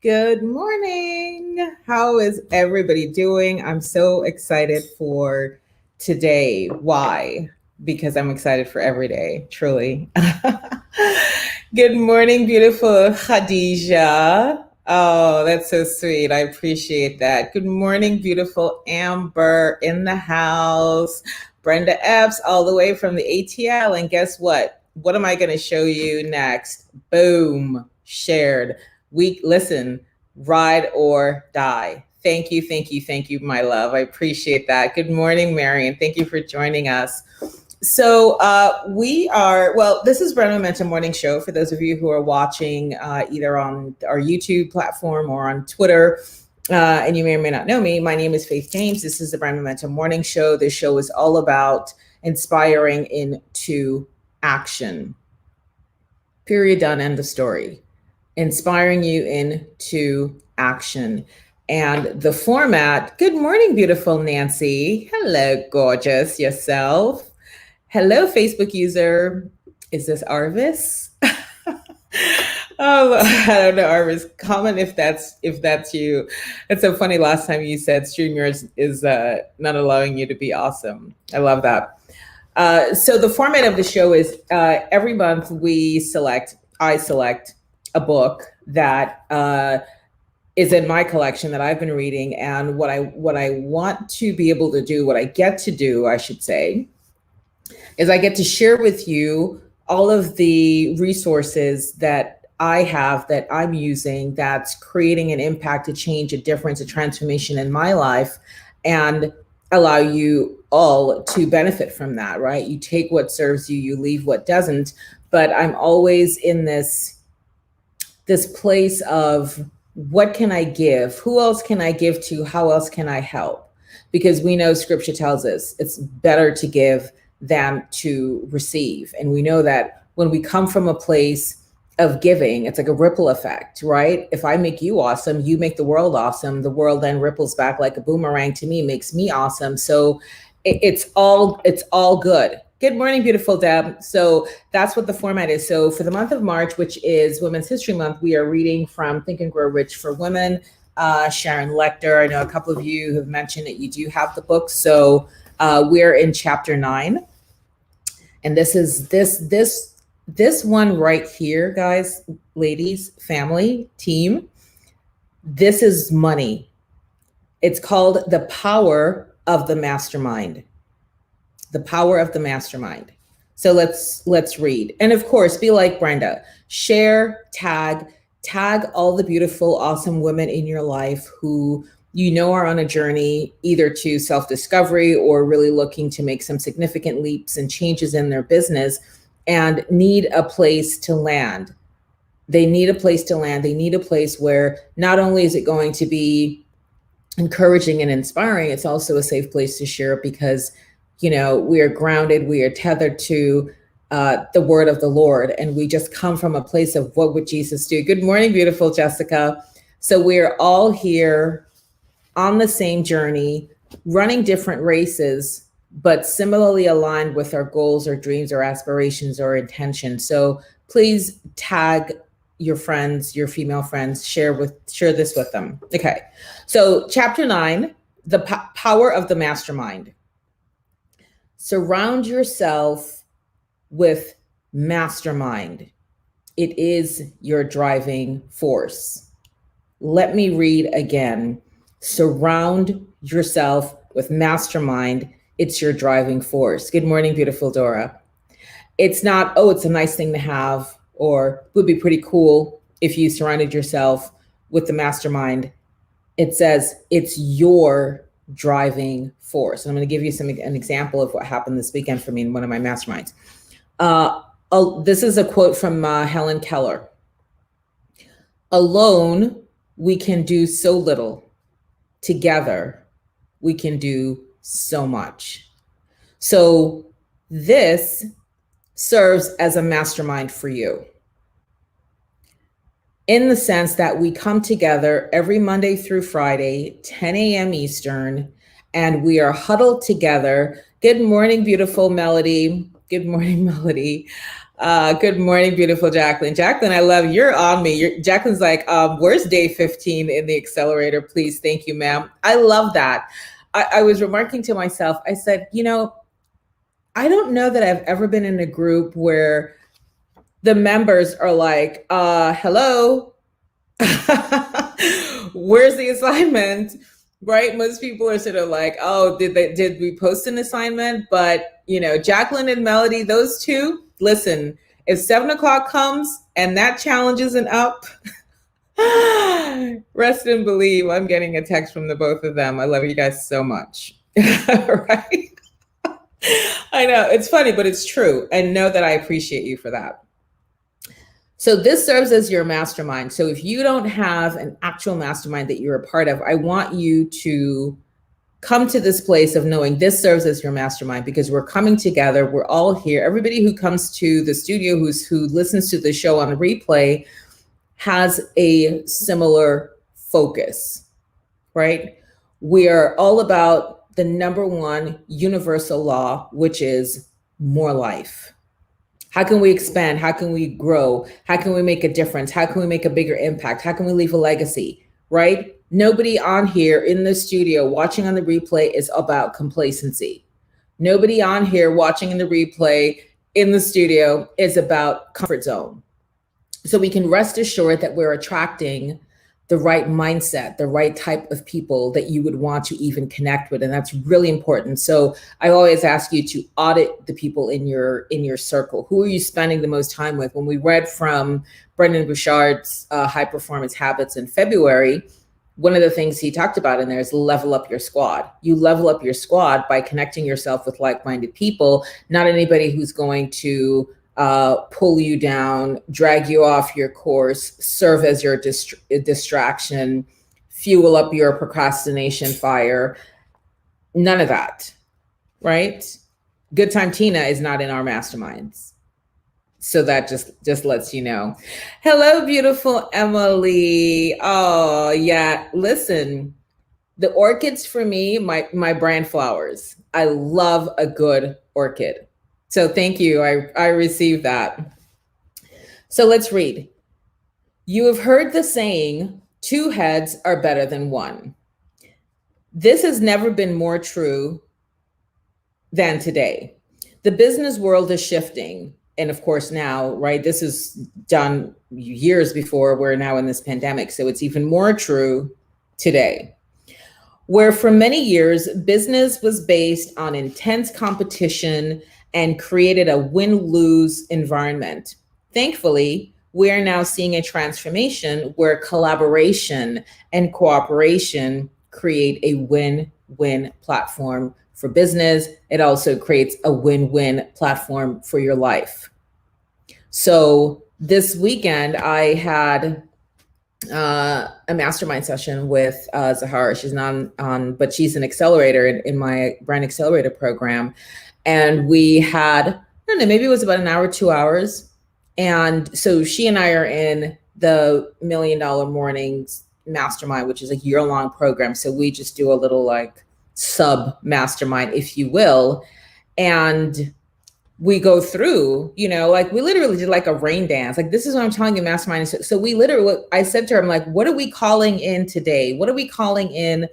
Good morning. How is everybody doing? I'm so excited for today. Why? Because I'm excited for every day, truly. Good morning, beautiful Khadija. Oh, that's so sweet. I appreciate that. Good morning, beautiful Amber in the house. Brenda Epps, all the way from the ATL. And guess what? What am I going to show you next? Boom, shared. Listen, ride or die. Thank you, thank you, thank you, my love. I appreciate that. Good morning, Marion. Thank you for joining us. So this is Brand Momentum Morning Show. For those of you who are watching either on our YouTube platform or on Twitter, and you may or may not know me, my name is Faith James. This is the Brand Momentum Morning Show. This show is all about inspiring into action. Period, done, end of story. Inspiring you into action. And the format, good morning, beautiful Nancy. Hello, gorgeous yourself. Hello, Facebook user. Is this Arvis? Oh, I don't know, Arvis. Comment if that's you. It's so funny. Last time you said StreamYard is not allowing you to be awesome. I love that. So the format of the show is every month I select a book that is in my collection that I've been reading, and what I want to be able to do, what I get to do, I should say, is I get to share with you all of the resources that I have, that I'm using, that's creating an impact, a change, a difference, a transformation in my life, and allow you all to benefit from that, right? You take what serves you, you leave what doesn't. But I'm always in this place of, what can I give? Who else can I give to? How else can I help? Because we know scripture tells us it's better to give than to receive. And we know that when we come from a place of giving, it's like a ripple effect, right? If I make you awesome, you make the world awesome. The world then ripples back like a boomerang to me, makes me awesome. So it's all good. Good morning, beautiful Deb. So that's what the format is. So for the month of March, which is Women's History Month, we are reading from Think and Grow Rich for Women, Sharon Lecter. I know a couple of you have mentioned that you do have the book. So we're in chapter 9. And this is this one right here, guys, ladies, family, team. This is money. It's called The Power of the Mastermind. The Power of the Mastermind. So let's read. And of course, be like Brenda. Share, tag all the beautiful, awesome women in your life who you know are on a journey either to self-discovery or really looking to make some significant leaps and changes in their business and need a place to land. They need a place to land. They need a place where not only is it going to be encouraging and inspiring, it's also a safe place to share, because we are grounded, we are tethered to the word of the Lord, and we just come from a place of, what would Jesus do? Good morning, beautiful Jessica. So we're all here on the same journey, running different races, but similarly aligned with our goals or dreams or aspirations or intentions. So please tag your friends, your female friends, share this with them. Okay. So chapter 9, the power of the mastermind. Surround yourself with mastermind. It is your driving force. Let me read again. Surround yourself with mastermind. It's your driving force. Good morning, beautiful Dora. It's not, it's a nice thing to have, or would be pretty cool if you surrounded yourself with the mastermind. It says it's your driving force. And I'm going to give you an example of what happened this weekend for me in one of my masterminds. This is a quote from Helen Keller. Alone, we can do so little. Together, we can do so much. So this serves as a mastermind for you, in the sense that we come together every Monday through Friday, 10 a.m. Eastern, and we are huddled together. Good morning, beautiful Melody. Good morning, Melody. Good morning, beautiful Jacqueline. Jacqueline, I love you're on me. Jacqueline's like, where's day 15 in the accelerator? Please, thank you, ma'am. I love that. I was remarking to myself, I said, I don't know that I've ever been in a group where the members are like, hello, where's the assignment? Right? Most people are sort of like, oh, did we post an assignment? But Jacqueline and Melody, those two, listen, if 7 o'clock comes and that challenge isn't up, rest and believe I'm getting a text from the both of them. I love you guys so much. Right? I know it's funny, but it's true. And know that I appreciate you for that. So this serves as your mastermind. So if you don't have an actual mastermind that you're a part of, I want you to come to this place of knowing this serves as your mastermind, because we're coming together. We're all here. Everybody who comes to the studio, who listens to the show on replay, has a similar focus, right? We are all about the number one universal law, which is more life. How can we expand? How can we grow? How can we make a difference? How can we make a bigger impact? How can we leave a legacy, right? Nobody on here in the studio watching on the replay is about complacency. Nobody on here watching in the replay in the studio is about comfort zone. So we can rest assured that we're attracting the right mindset, the right type of people that you would want to even connect with. And that's really important. So I always ask you to audit the people in your circle. Who are you spending the most time with? When we read from Brendon Burchard's High Performance Habits in February, one of the things he talked about in there is level up your squad. You level up your squad by connecting yourself with like-minded people, not anybody who's going to pull you down, drag you off your course, serve as your distraction, fuel up your procrastination fire. None of that, right? Good Time Tina is not in our masterminds. So that just lets you know. Hello, beautiful Emily. Oh, yeah. Listen, the orchids for me, my brand flowers. I love a good orchid. So thank you. I received that. So let's read. You have heard the saying, 2 heads are better than 1. This has never been more true than today. The business world is shifting. And of course now, right, this is done years before we're now in this pandemic. So it's even more true today. Where for many years, business was based on intense competition and created a win-lose environment. Thankfully, we are now seeing a transformation where collaboration and cooperation create a win-win platform for business. It also creates a win-win platform for your life. So this weekend, I had a mastermind session with Zahara. She's not on, but she's an accelerator in my brand accelerator program. And we had, I don't know, maybe it was about an hour, 2 hours. And so she and I are in the $1 Million Mornings Mastermind, which is a year-long program. So we just do a little like sub mastermind, if you will. And we go through, like we literally did like a rain dance. Like, this is what I'm telling you, mastermind. So we literally, I said to her, I'm like, what are we calling in today? What are we calling in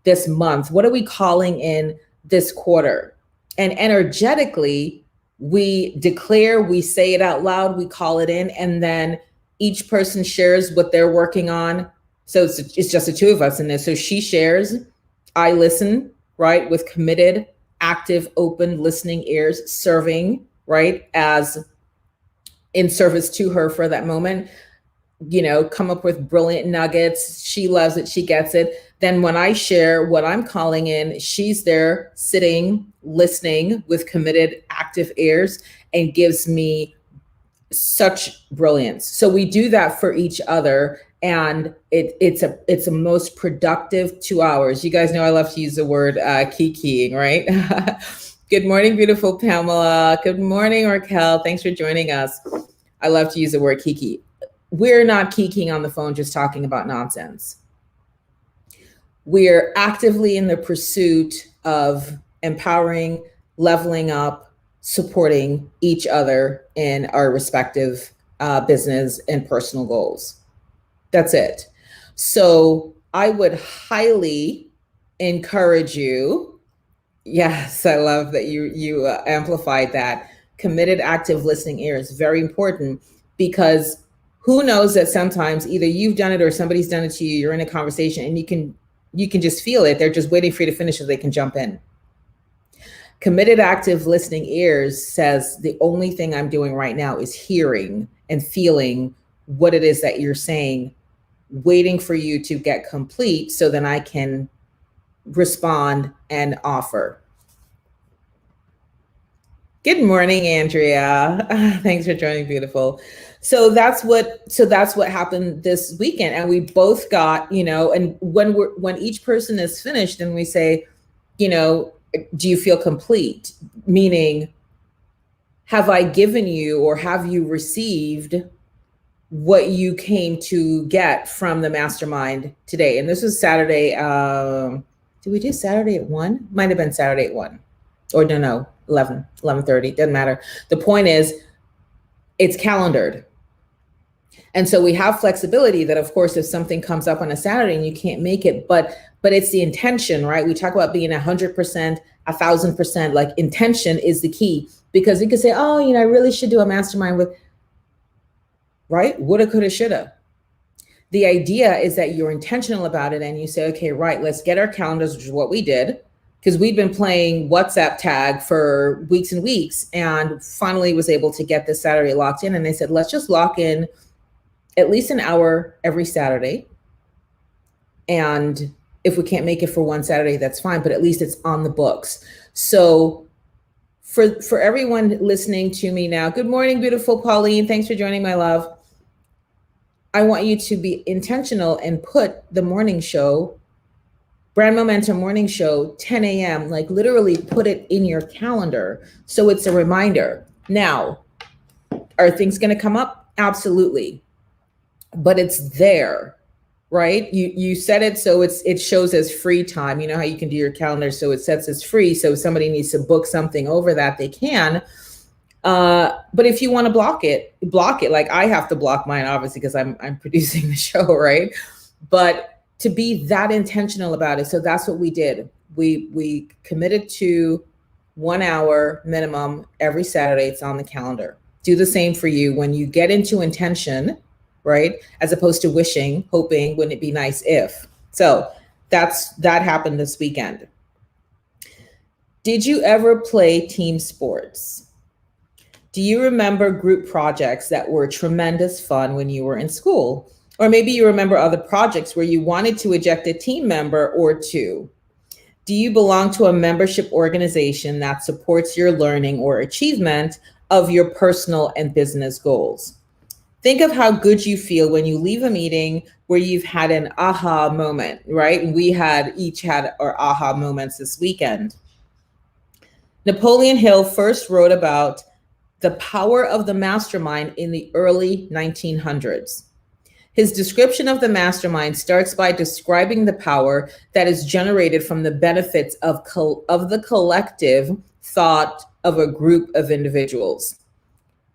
this month? What are we calling in this quarter? And energetically, we declare, we say it out loud, we call it in, and then each person shares what they're working on. So it's just the two of us in this. So she shares, I listen, right, with committed, active, open, listening ears, serving, right, as in service to her for that moment, come up with brilliant nuggets. She loves it. She gets it. Then when I share what I'm calling in, she's there sitting, listening with committed, active ears, and gives me such brilliance. So we do that for each other. And it's a most productive 2 hours. You guys know I love to use the word kikiing, right? Good morning, beautiful Pamela. Good morning, Raquel. Thanks for joining us. I love to use the word kiki. We're not kikiing on the phone just talking about nonsense. We're actively in the pursuit of empowering, leveling up, supporting each other in our respective business and personal goals. That's it. So I would highly encourage you. Yes, I love that you amplified that. Committed active listening ear is very important, because who knows that sometimes either you've done it or somebody's done it to you. You're in a conversation and you can just feel it. They're just waiting for you to finish so they can jump in. Committed active listening ears says the only thing I'm doing right now is hearing and feeling what it is that you're saying, waiting for you to get complete so then I can respond and offer. Good morning, Andrea. Thanks for joining, beautiful. So that's what happened this weekend, and we both got, and when each person is finished, then we say, do you feel complete? Meaning, have I given you, or have you received what you came to get from the mastermind today? And this was Saturday. Did we do Saturday at 1? Might have been Saturday at 1. Or no, 11:30, doesn't matter. The point is, it's calendared. And so we have flexibility that, of course, if something comes up on a Saturday and you can't make it, but it's the intention, right? We talk about being 100%, 1,000%, like intention is the key, because you could say, oh, I really should do a mastermind with, right? Woulda, coulda, shoulda. The idea is that you're intentional about it and you say, okay, right, let's get our calendars, which is what we did, because we've been playing WhatsApp tag for weeks and weeks, and finally was able to get this Saturday locked in. And they said, let's just lock in at least an hour every Saturday. And if we can't make it for one Saturday, that's fine, but at least it's on the books. So for everyone listening to me now, good morning, beautiful Pauline. Thanks for joining, my love. I want you to be intentional and put the morning show, Brand Momentum morning show, 10 a.m., like literally put it in your calendar so it's a reminder. Now, are things going to come up? Absolutely. But it's there, right? You set it so it shows as free time. You know how you can do your calendar so it sets as free. So if somebody needs to book something over that, they can. But if you want to block it. Like I have to block mine, obviously, because I'm producing the show, right? But to be that intentional about it. So that's what we did. We committed to 1 hour minimum every Saturday. It's on the calendar. Do the same for you when you get into intention, right? As opposed to wishing, hoping, wouldn't it be nice if? So that happened this weekend. Did you ever play team sports? Do you remember group projects that were tremendous fun when you were in school? Or maybe you remember other projects where you wanted to eject a team member or two. Do you belong to a membership organization that supports your learning or achievement of your personal and business goals? Think of how good you feel when you leave a meeting where you've had an aha moment, right? And we each had our aha moments this weekend. Napoleon Hill first wrote about the power of the mastermind in the early 1900s. His description of the mastermind starts by describing the power that is generated from the benefits of the collective thought of a group of individuals.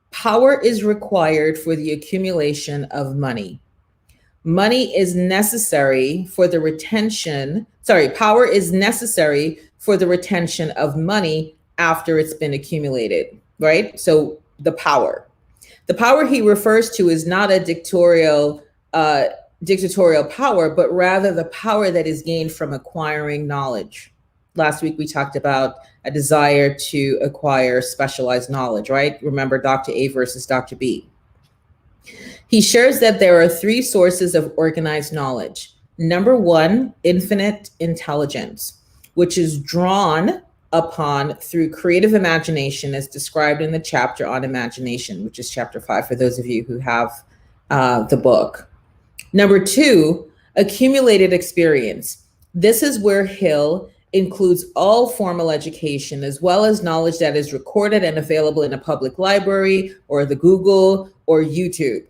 Power is required for the accumulation of money. Power is necessary for the retention of money after it's been accumulated, right? So the power he refers to is not a dictatorial power, but rather the power that is gained from acquiring knowledge. Last week, we talked about a desire to acquire specialized knowledge, right? Remember Dr. A versus Dr. B. He shares that there are 3 sources of organized knowledge. Number 1, infinite intelligence, which is drawn upon through creative imagination, as described in the chapter on imagination, which is chapter 5 for those of you who have the book. Number 2, accumulated experience. This is where Hill includes all formal education, as well as knowledge that is recorded and available in a public library or the Google or YouTube.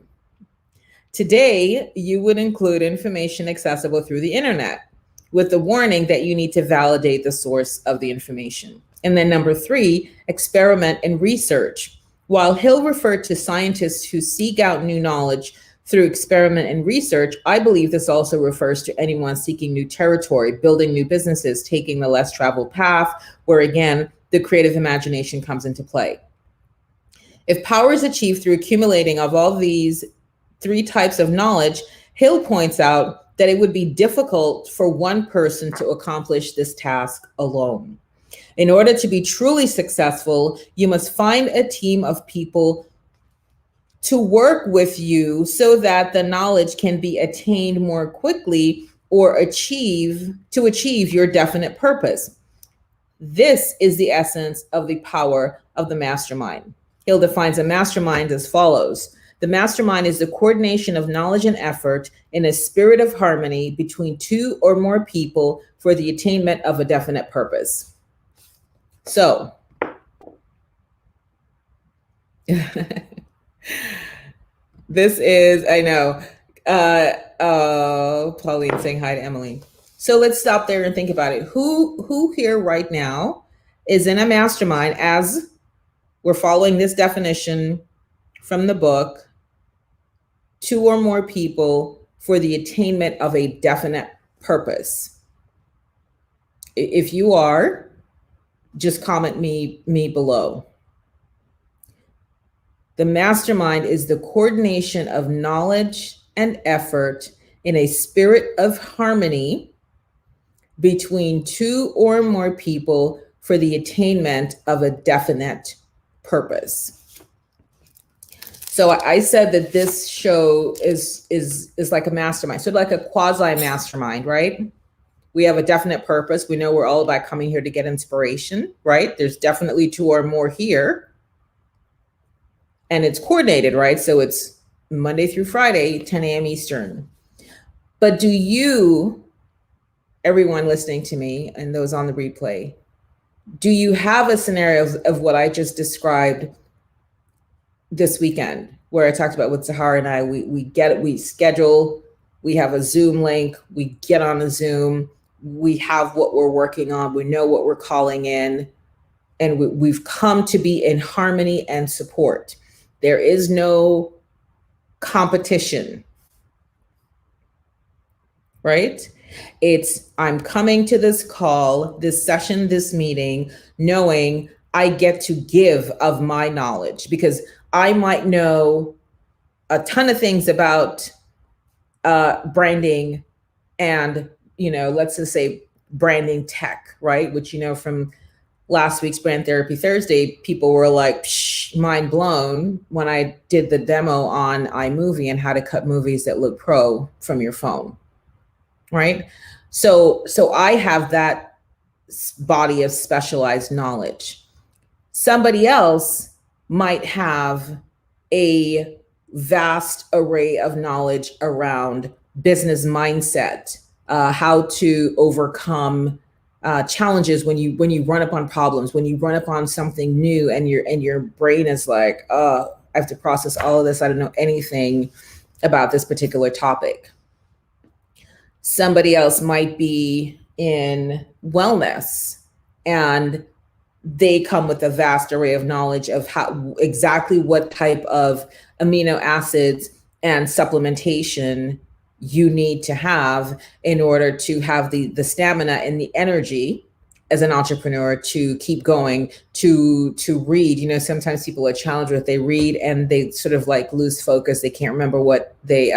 Today, you would include information accessible through the internet, with the warning that you need to validate the source of the information. And then number 3, experiment and research. While Hill referred to scientists who seek out new knowledge through experiment and research, I believe this also refers to anyone seeking new territory, building new businesses, taking the less traveled path, where again, the creative imagination comes into play. If power is achieved through accumulating of all these 3 types of knowledge, Hill points out that it would be difficult for one person to accomplish this task alone. In order to be truly successful, you must find a team of people to work with you so that the knowledge can be attained more quickly or achieve your definite purpose. This is the essence of the power of the mastermind. Hill defines a mastermind as follows. The mastermind is the coordination of knowledge and effort in a spirit of harmony between 2 or more people for the attainment of a definite purpose. So, this is, I know, Pauline saying hi to Emily. So let's stop there and think about it. Who here right now is in a mastermind, as we're following this definition from the book, 2 or more people for the attainment of a definite purpose? If you are, just comment me below. The mastermind is the coordination of knowledge and effort in a spirit of harmony between 2 or more people for the attainment of a definite purpose. So I said that this show is like a mastermind, so like a quasi mastermind, right? We have a definite purpose. We know we're all about coming here to get inspiration, right? There's definitely 2 or more here. And it's coordinated, right? So it's Monday through Friday, 10 a.m. Eastern. But do you, everyone listening to me and those on the replay, do you have a scenario of what I just described this weekend, where I talked about with Zahara and I, we schedule, we have a Zoom link, we get on a Zoom, we have what we're working on, we know what we're calling in, and we've come to be in harmony and support. There is no competition, right? It's, I'm coming to this call, this session, this meeting, knowing I get to give of my knowledge, because I might know a ton of things about branding and, let's just say branding tech, right? Which, from last week's Brand Therapy Thursday, people were like, mind blown when I did the demo on iMovie and how to cut movies that look pro from your phone, right? So I have that body of specialized knowledge. Somebody else might have a vast array of knowledge around business mindset, how to overcome challenges when you run up on problems, when you run up on something new, and your brain is like, I have to process all of this. I don't know anything about this particular topic. Somebody else might be in wellness, and they come with a vast array of knowledge of how exactly what type of amino acids and supplementation you need to have in order to have the stamina and the energy as an entrepreneur to keep going, to read. Sometimes people are challenged with, they read and they sort of like lose focus. They can't remember what they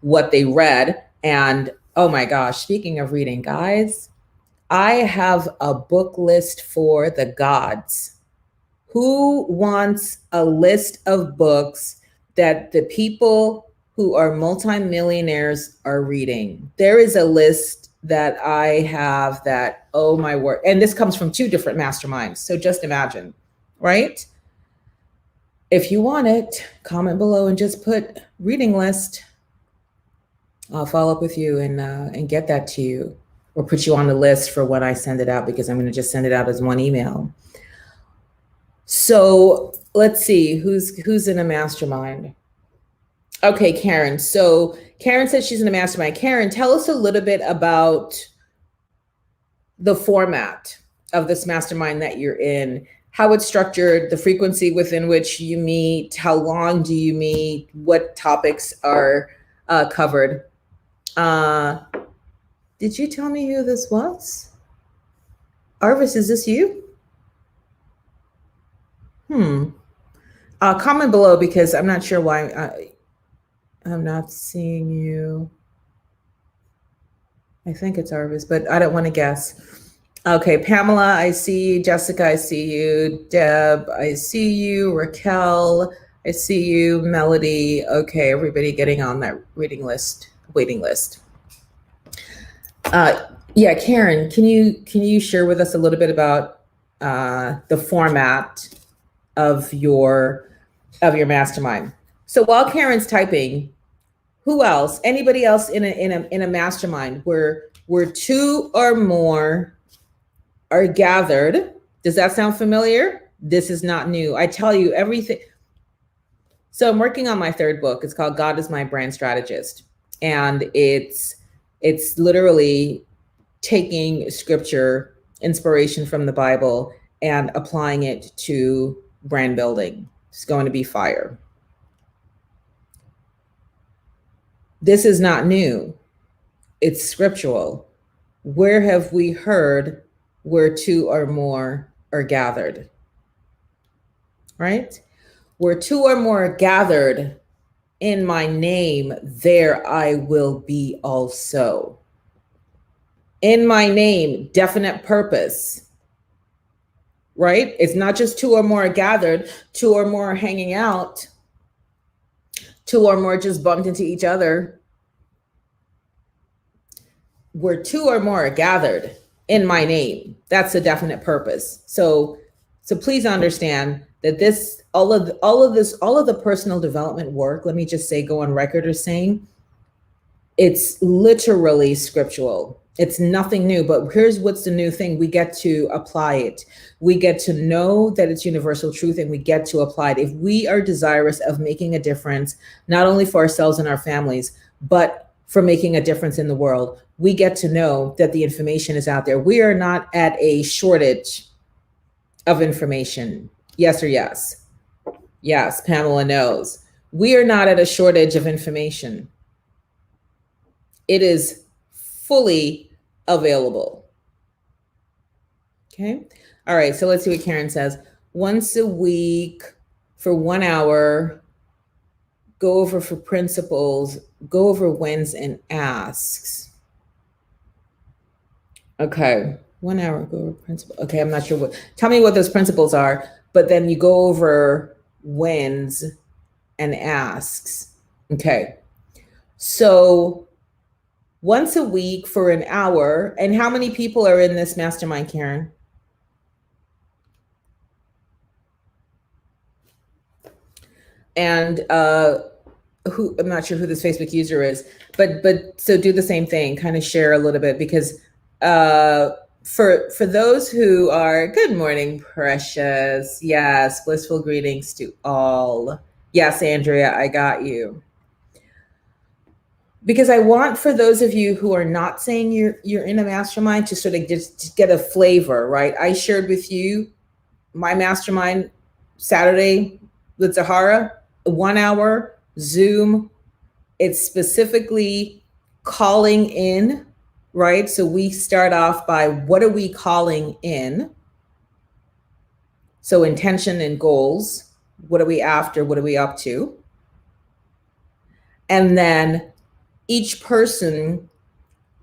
read. And oh my gosh, speaking of reading, guys, I have a book list for the gods. Who wants a list of books that the people who are multimillionaires are reading? There is a list that I have that, oh my word. And this comes from 2 different masterminds. So just imagine, right? If you want it, comment below and just put reading list. I'll follow up with you and get that to you, or put you on the list for when I send it out, because I'm going to just send it out as one email. So let's see who's in a mastermind. Okay, Karen. So Karen says she's in a mastermind. Karen, tell us a little bit about the format. of this mastermind that you're in, how it's structured, the frequency within which you meet, how long do you meet, what topics are covered. Did you tell me who this was? Arvis, is this you? Comment below because I'm not sure why I'm not seeing you. I think it's Arvis, but I don't want to guess. Okay, Pamela, I see you. Jessica, I see you. Deb, I see you. Raquel, I see you. Melody, okay, everybody getting on that waiting list. Yeah, Karen, can you share with us a little bit about the format of your mastermind? So while Karen's typing, who else? Anybody else in a mastermind where two or more are gathered? Does that sound familiar? This is not new. I tell you everything. So I'm working on my third book. It's called God is My Brand Strategist. And it's literally taking scripture, inspiration from the Bible, and applying it to brand building. It's going to be fire. This is not new. It's scriptural. Where have we heard where two or more are gathered? Right? Where two or more are gathered in my name, there I will be also. In my name, definite purpose. Right? It's not just two or more are gathered, two or more are hanging out, two or more just bumped into each other. Where two or more are gathered in my name, that's a definite purpose. So please understand that this, all of the personal development work, let me just say, go on record as saying, it's literally scriptural. It's nothing new, but here's what's the new thing. We get to apply it. We get to know that it's universal truth and we get to apply it. If we are desirous of making a difference, not only for ourselves and our families, but for making a difference in the world, we get to know that the information is out there. We are not at a shortage of information. Yes or yes? Yes, Pamela knows. We are not at a shortage of information. It is fully available. Okay. All right. So let's see what Karen says. Once a week for 1 hour, go over for principles, go over wins and asks. Okay. 1 hour, go over principles. Okay. I'm not sure what, tell me what those principles are, but then you go over wins and asks. Okay. So once a week for an hour. And how many people are in this mastermind, Karen? And who, I'm not sure who this Facebook user is, but so do the same thing, kind of share a little bit, because for those who are, good morning, precious. Yes, blissful greetings to all. Yes, Andrea, I got you. Because I want, for those of you who are not saying you're in a mastermind, to sort of just get a flavor, right? I shared with you my mastermind Saturday with Zahara, 1 hour Zoom. It's specifically calling in, right? So we start off by, what are we calling in? So intention and goals. What are we after? What are we up to? And then each person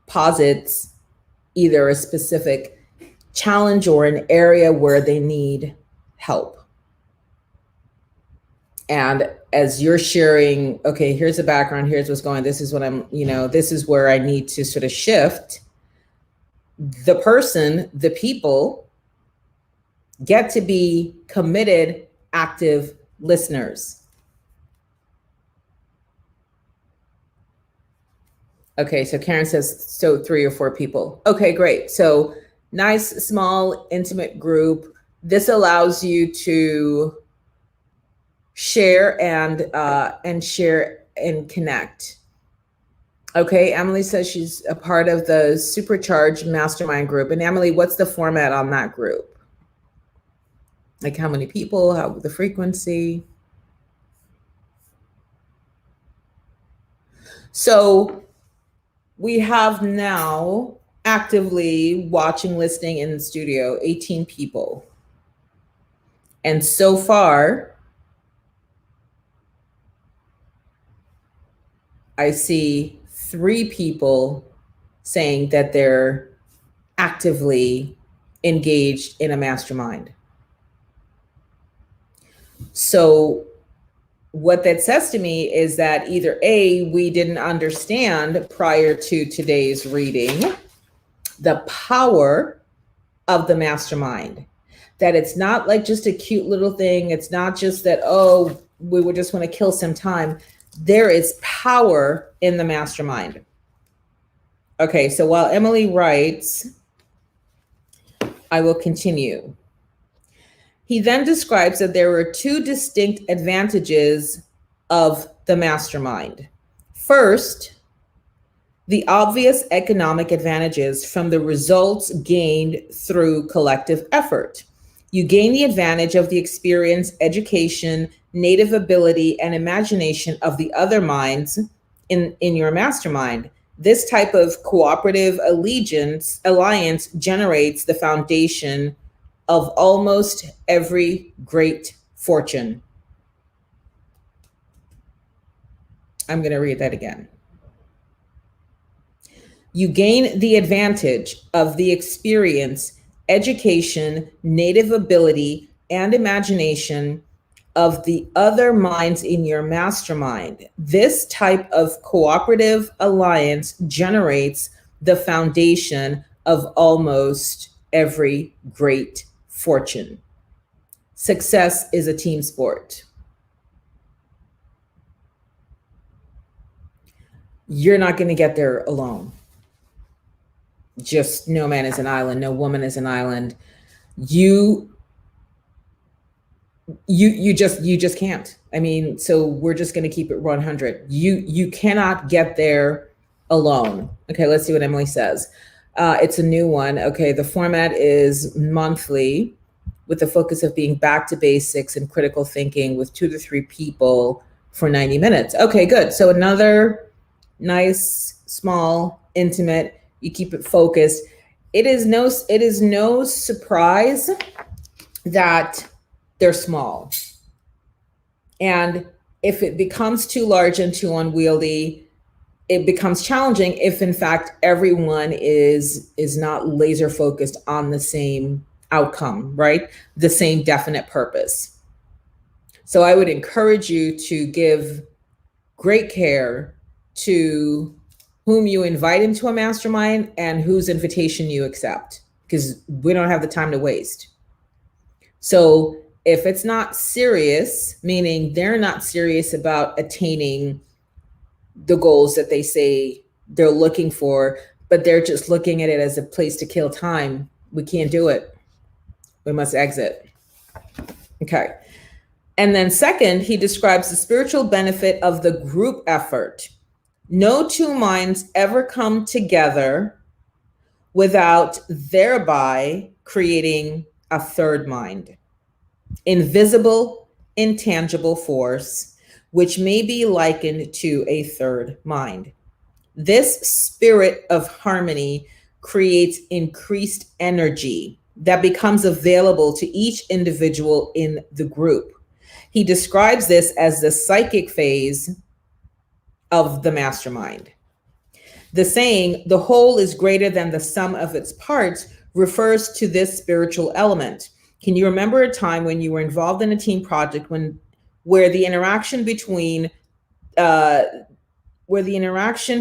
posits either a specific challenge or an area where they need help. And as you're sharing, okay, here's the background, here's what's going on, this is what I'm, this is where I need to sort of shift. The person, the people get to be committed, active listeners. Okay, so Karen says, so 3 or 4 people. Okay, great. So nice, small, intimate group. This allows you to share and share and connect. Okay, Emily says she's a part of the Supercharged Mastermind group. And Emily, what's the format on that group? Like how many people, how the frequency? So we have now actively watching, listening in the studio, 18 people. And so far, I see 3 people saying that they're actively engaged in a mastermind. So what that says to me is that either A, we didn't understand prior to today's reading the power of the mastermind, that it's not like just a cute little thing. It's not just that, oh, we would just want to kill some time. There is power in the mastermind. Okay, so while Emily writes, I will continue. He then describes that there were 2 distinct advantages of the mastermind. First, the obvious economic advantages from the results gained through collective effort. You gain the advantage of the experience, education, native ability, and imagination of the other minds in your mastermind. This type of cooperative alliance generates the foundation of almost every great fortune. I'm going to read that again. You gain the advantage of the experience, education, native ability, and imagination of the other minds in your mastermind. This type of cooperative alliance generates the foundation of almost every great fortune. Success is a team sport. You're not going to get there alone. Just no man is an island, no woman is an island. You just can't. I mean, so we're just going to keep it 100. You cannot get there alone. Okay, let's see what Emily says. It's a new one. Okay, the format is monthly with the focus of being back to basics and critical thinking with 2 to 3 people for 90 minutes. Okay, good. So another nice, small, intimate, you keep it focused. It is no surprise that they're small. And if it becomes too large and too unwieldy, it becomes challenging if in fact everyone is not laser focused on the same outcome, right? The same definite purpose. So I would encourage you to give great care to whom you invite into a mastermind and whose invitation you accept, because we don't have the time to waste. So if it's not serious, meaning they're not serious about attaining the goals that they say they're looking for, but they're just looking at it as a place to kill time, we can't do it. We must exit. Okay. And then second, he describes the spiritual benefit of the group effort. No 2 minds ever come together without thereby creating a third mind. Invisible, intangible force, which may be likened to a third mind. This spirit of harmony creates increased energy that becomes available to each individual in the group. He describes this as the psychic phase of the mastermind. The saying, the whole is greater than the sum of its parts, refers to this spiritual element. Can you remember a time when you were involved in a team project where the interaction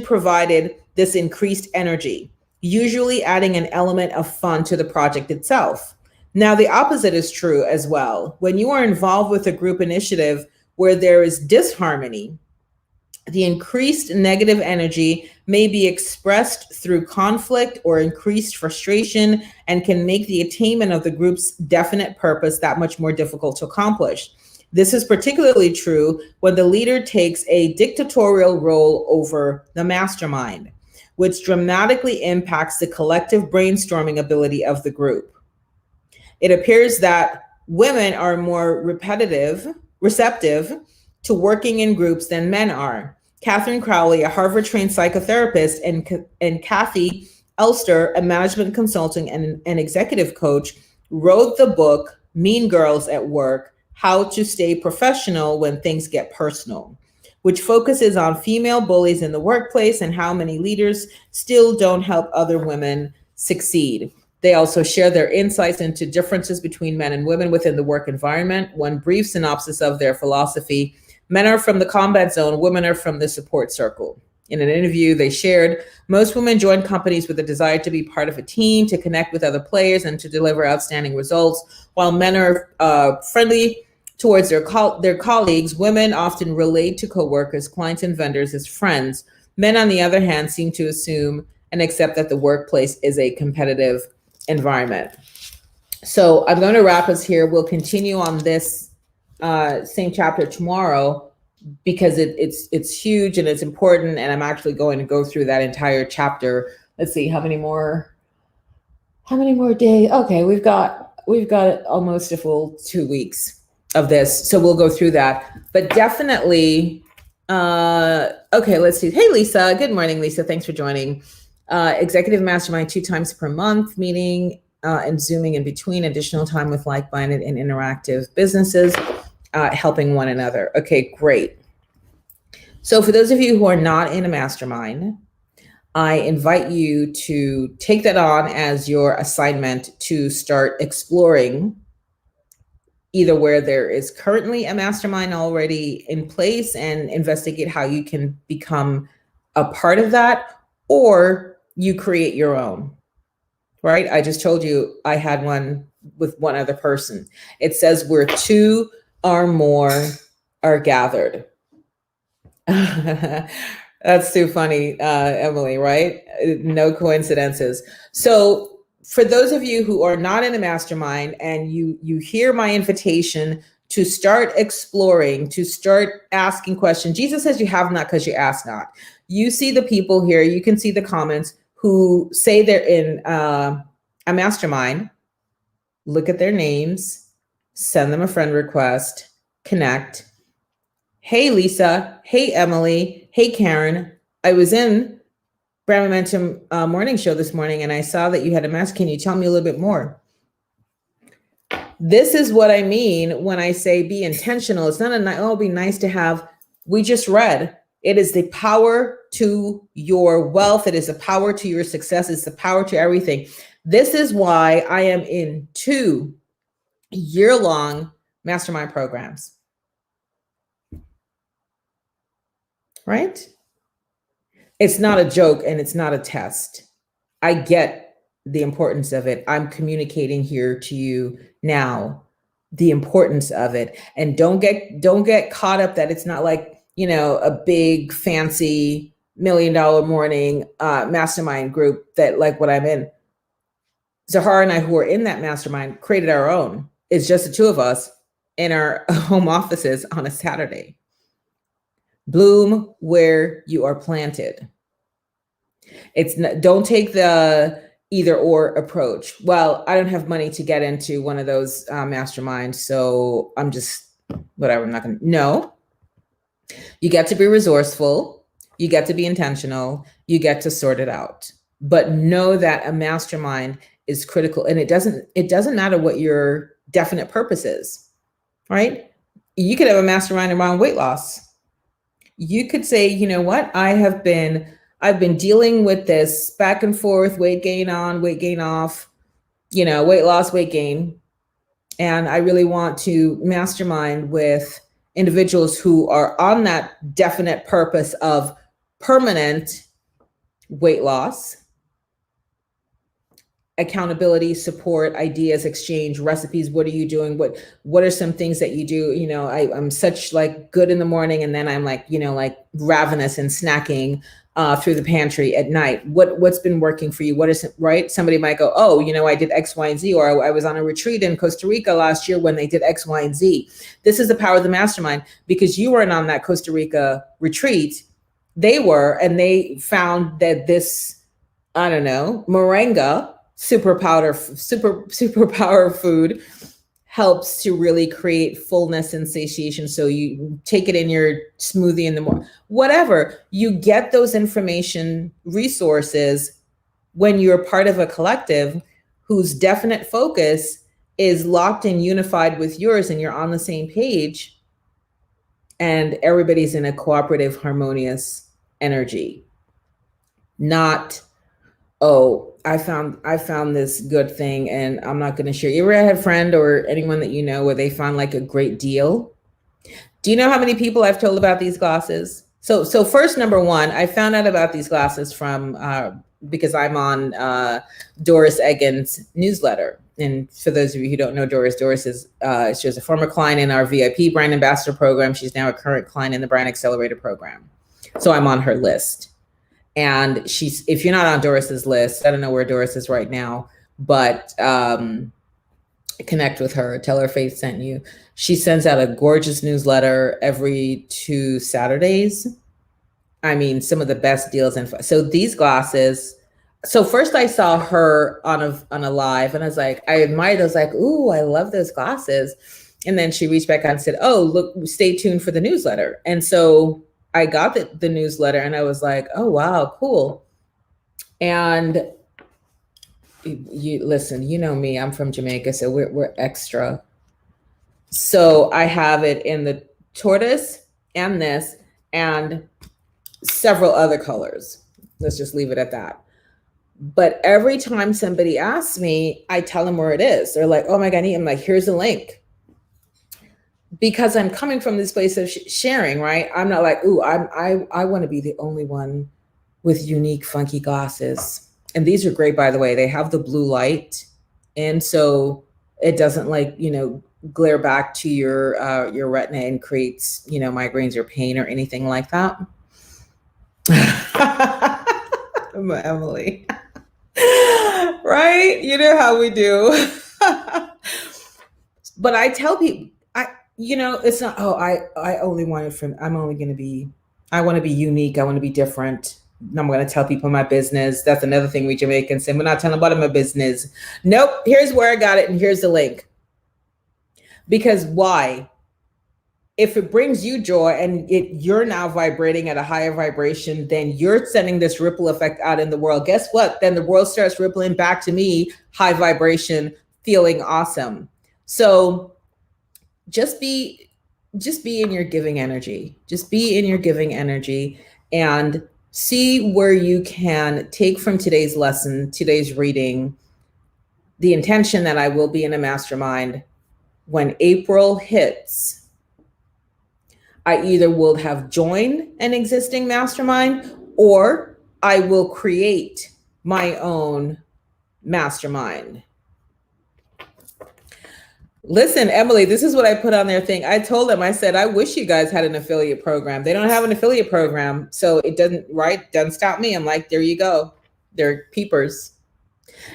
provided this increased energy, usually adding an element of fun to the project itself? Now, the opposite is true as well. When you are involved with a group initiative where there is disharmony, the increased negative energy may be expressed through conflict or increased frustration and can make the attainment of the group's definite purpose that much more difficult to accomplish. This is particularly true when the leader takes a dictatorial role over the mastermind, which dramatically impacts the collective brainstorming ability of the group. It appears that women are more receptive to working in groups than men are. Catherine Crowley, a Harvard-trained psychotherapist, and Kathy Elster, a management consultant and executive coach, wrote the book Mean Girls at Work: How to Stay Professional When Things Get Personal, which focuses on female bullies in the workplace and how many leaders still don't help other women succeed. They also share their insights into differences between men and women within the work environment. One brief synopsis of their philosophy: men are from the combat zone, women are from the support circle. In an interview they shared, most women join companies with a desire to be part of a team, to connect with other players, and to deliver outstanding results. While men are friendly towards their colleagues, women often relate to coworkers, clients, and vendors as friends. Men, on the other hand, seem to assume and accept that the workplace is a competitive environment. So I'm going to wrap us here. We'll continue on this same chapter tomorrow, because it's huge and it's important, and I'm actually going to go through that entire chapter. Let's see, how many more days? Okay, we've got almost a full 2 weeks of this, so we'll go through that. But definitely, okay, let's see. Hey, Lisa. Good morning, Lisa. Thanks for joining. Executive Mastermind 2 times per month, meeting and Zooming in between, additional time with like-minded and interactive businesses, helping one another. Okay, great. So for those of you who are not in a mastermind, I invite you to take that on as your assignment to start exploring either where there is currently a mastermind already in place and investigate how you can become a part of that, or you create your own, right? I just told you I had one with one other person. It says where 2 or more are gathered. That's too funny, Emily, right? No coincidences. So for those of you who are not in a mastermind and you hear my invitation to start exploring, to start asking questions, Jesus says you have not because you ask not. You see the people here, you can see the comments who say they're in a mastermind. Look at their names, send them a friend request, connect. Hey, Lisa. Hey, Emily. Hey, Karen. I was in Brand Momentum morning show this morning and I saw that you had a mask. Can you tell me a little bit more? This is what I mean when I say be intentional. It's not be nice to have. We just read. It is the power to your wealth. It is the power to your success. It's the power to everything. This is why I am in 2 year-long mastermind programs. Right? It's not a joke and it's not a test. I get the importance of it. I'm communicating here to you now the importance of it. And don't get caught up that it's not like, a big fancy $1 million morning mastermind group that like what I'm in. Zahara and I, who are in that mastermind, created our own. It's just the 2 of us in our home offices on a Saturday. Bloom where you are planted. Don't take the either or approach. Well, I don't have money to get into one of those masterminds, so I'm just whatever. I'm not going to. No, you get to be resourceful. You get to be intentional. You get to sort it out. But know that a mastermind is critical, and it doesn't matter what your definite purpose is, right? You could have a mastermind around weight loss. You could say, you know what, I've been dealing with this back and forth, weight gain on, weight gain off, weight loss, weight gain. And I really want to mastermind with individuals who are on that definite purpose of permanent weight loss accountability, support, ideas, exchange, recipes. What are you doing? What are some things that you do? I'm such like good in the morning, and then I'm like, like ravenous and snacking through the pantry at night. What's been working for you? What is right? Somebody might go, oh, I did X, Y, and Z, or I was on a retreat in Costa Rica last year when they did X, Y, and Z. This is the power of the mastermind, because you weren't on that Costa Rica retreat. They were, and they found that this, I don't know, moringa superpower food helps to really create fullness and satiation. So you take it in your smoothie in the morning, whatever. You get those information resources when you're part of a collective whose definite focus is locked and unified with yours, and you're on the same page, and everybody's in a cooperative, harmonious energy. Not, oh, I found this good thing and I'm not going to share. You ever had a friend or anyone that you know where they found like a great deal? Do you know how many people I've told about these glasses? So first, number one, I found out about these glasses from because I'm on Doris Egan's newsletter. And for those of you who don't know Doris is she was a former client in our VIP brand ambassador program. She's now a current client in the brand accelerator program. So I'm on her list. And if you're not on Doris's list, I don't know where Doris is right now, but connect with her, tell her Faith sent you. She sends out a gorgeous newsletter every 2 Saturdays. I mean, some of the best deals. So these glasses, so first I saw her on a live, and I was like, I admired, I was like, ooh, I love those glasses. And then she reached back out and said, oh, look, stay tuned for the newsletter. And so I got the newsletter, and I was like, oh, wow, cool. And you listen, you know me, I'm from Jamaica, so we're extra. So I have it in the tortoise and this and several other colors. Let's just leave it at that. But every time somebody asks me, I tell them where it is. They're like, oh my God, I'm like, here's a link. Because I'm coming from this place of sharing, right? I'm not like, ooh, I want to be the only one with unique, funky glasses. And these are great, by the way. They have the blue light, and so it doesn't glare back to your retina and creates migraines or pain or anything like that. Emily, right? You know how we do. But I tell people, it's not, oh, I only want it from, I want to be unique. I want to be different. I'm going to tell people my business. That's another thing we Jamaicans say. We're not telling about my business. Nope. Here's where I got it. And here's the link. Because why? If it brings you joy and you're now vibrating at a higher vibration, then you're sending this ripple effect out in the world. Guess what? Then the world starts rippling back to me, high vibration, feeling awesome. So just be in your giving energy. Just be in your giving energy and see where you can take from today's lesson, today's reading, the intention that I will be in a mastermind. When April hits, I either will have joined an existing mastermind or I will create my own mastermind. Listen, Emily, this is what I put on their thing. I told them, I said, I wish you guys had an affiliate program. They don't have an affiliate program. So it doesn't stop me. I'm like, there you go. They're peepers.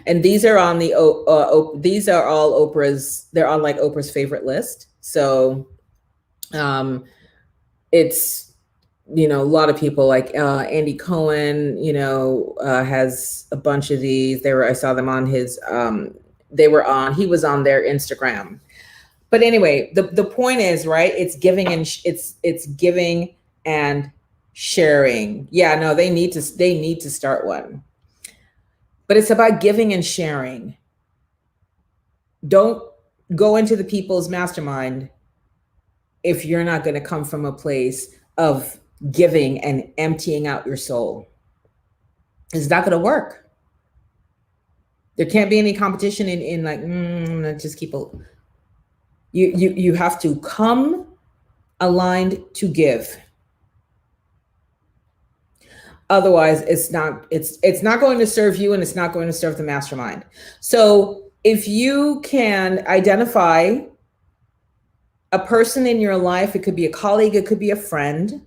And these are on these are all Oprah's, they're on like Oprah's favorite list. So it's, a lot of people like Andy Cohen, has a bunch of these. I saw them on his, he was on their Instagram. But anyway, the point is, right, it's giving and it's giving and sharing. Yeah, no, they need to start one. But it's about giving and sharing. Don't go into the people's mastermind if you're not going to come from a place of giving and emptying out your soul. It's not going to work. There can't be any competition in like, just keep it. You have to come aligned to give. Otherwise, it's not going to serve you, and it's not going to serve the mastermind. So if you can identify a person in your life, it could be a colleague, it could be a friend,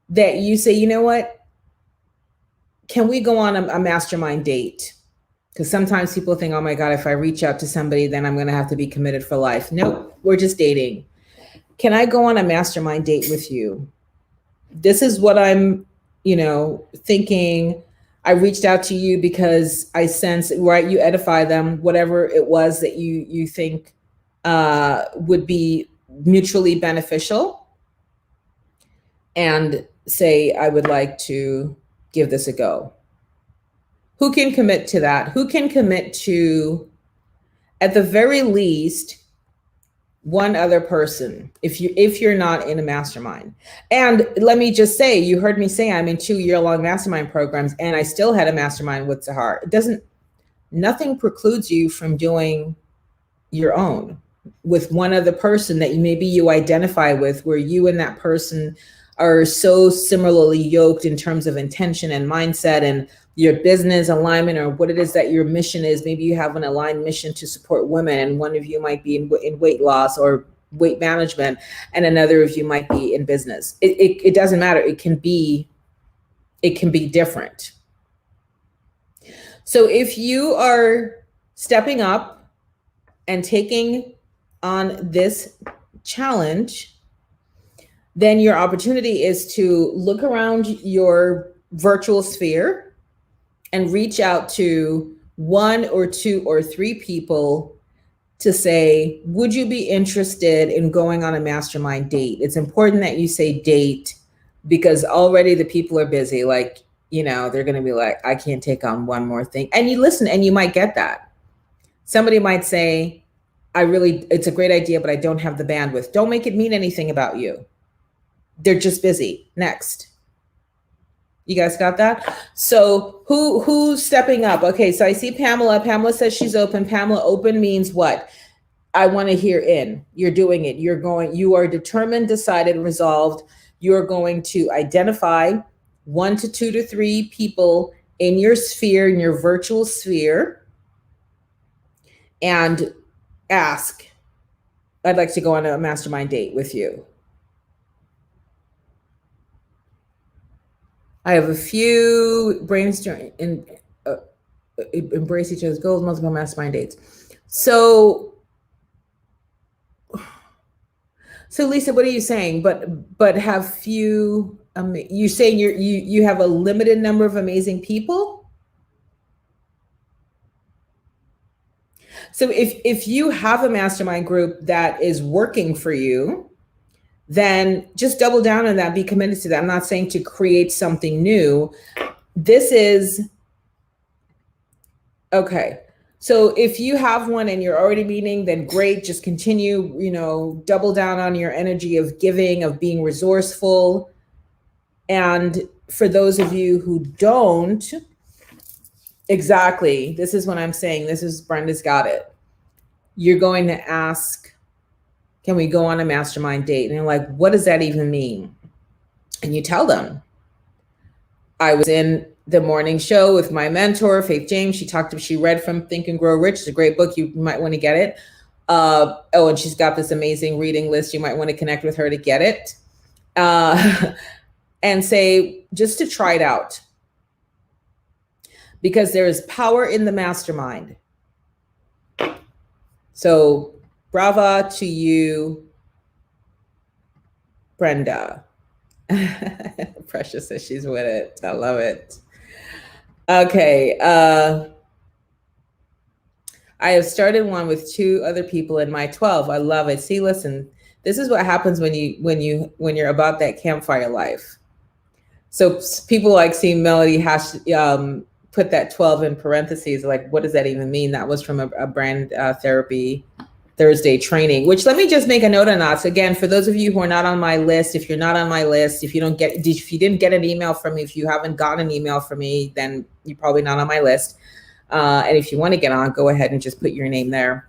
that you say, you know what, can we go on a mastermind date? Because sometimes people think, oh my God, if I reach out to somebody, then I'm going to have to be committed for life. Nope, we're just dating. Can I go on a mastermind date with you? This is what I'm, thinking. I reached out to you because I sense, right, you edify them, whatever it was that you think would be mutually beneficial, and say, I would like to give this a go. Who can commit to that? Who can commit to, at the very least, one other person, if you're not in a mastermind? And let me just say, you heard me say I'm in 2-year-long mastermind programs, and I still had a mastermind with Sahar. Nothing precludes you from doing your own with one other person that maybe you identify with, where you and that person are so similarly yoked in terms of intention and mindset and your business alignment, or what it is that your mission is. Maybe you have an aligned mission to support women, and one of you might be in weight loss or weight management, and another of you might be in business. It doesn't matter. It can be different. So if you are stepping up and taking on this challenge, then your opportunity is to look around your virtual sphere and reach out to 1 or 2 or 3 people to say, would you be interested in going on a mastermind date? It's important that you say date, because already the people are busy. Like, they're going to be like, I can't take on one more thing. And you listen, and you might get that. Somebody might say, it's a great idea, but I don't have the bandwidth. Don't make it mean anything about you. They're just busy. Next. You guys got that? So who's stepping up? Okay, so I see Pamela. Pamela says she's open. Pamela, open means what? I want to hear in. You're doing it. You are determined, decided, resolved. You're going to identify 1 to 2 to 3 people in your sphere, in your virtual sphere, and ask, I'd like to go on a mastermind date with you. I have a few brainstorm and embrace each other's goals, multiple mastermind dates. So Lisa, what are you saying? But have few. You're saying you have a limited number of amazing people. So if you have a mastermind group that is working for you, then just double down on that, be committed to that. I'm not saying to create something new. This is, okay. So if you have one and you're already meeting, then great, just continue, double down on your energy of giving, of being resourceful. And for those of you who don't, exactly, this is what I'm saying. This is, Brenda's got it. You're going to ask, can we go on a mastermind date? And you're like, what does that even mean? And you tell them, I was in the morning show with my mentor, Faith James. She read from Think and Grow Rich. It's a great book. You might want to get it. And she's got this amazing reading list. You might want to connect with her to get it. And say, just to try it out. Because there is power in the mastermind. So brava to you, Brenda. Precious says she's with it. I love it. Okay. I have started one with 2 other people in my 12. I love it. See, listen, this is what happens when you're about that campfire life. So people like seeing Melody put that 12 in parentheses. Like, what does that even mean? That was from a brand therapy Thursday training, which, let me just make a note on that. So again, for those of you who are not on my list, if you're not on my list, if you didn't get an email from me, if you haven't gotten an email from me, then you're probably not on my list. And if you want to get on, go ahead and just put your name there.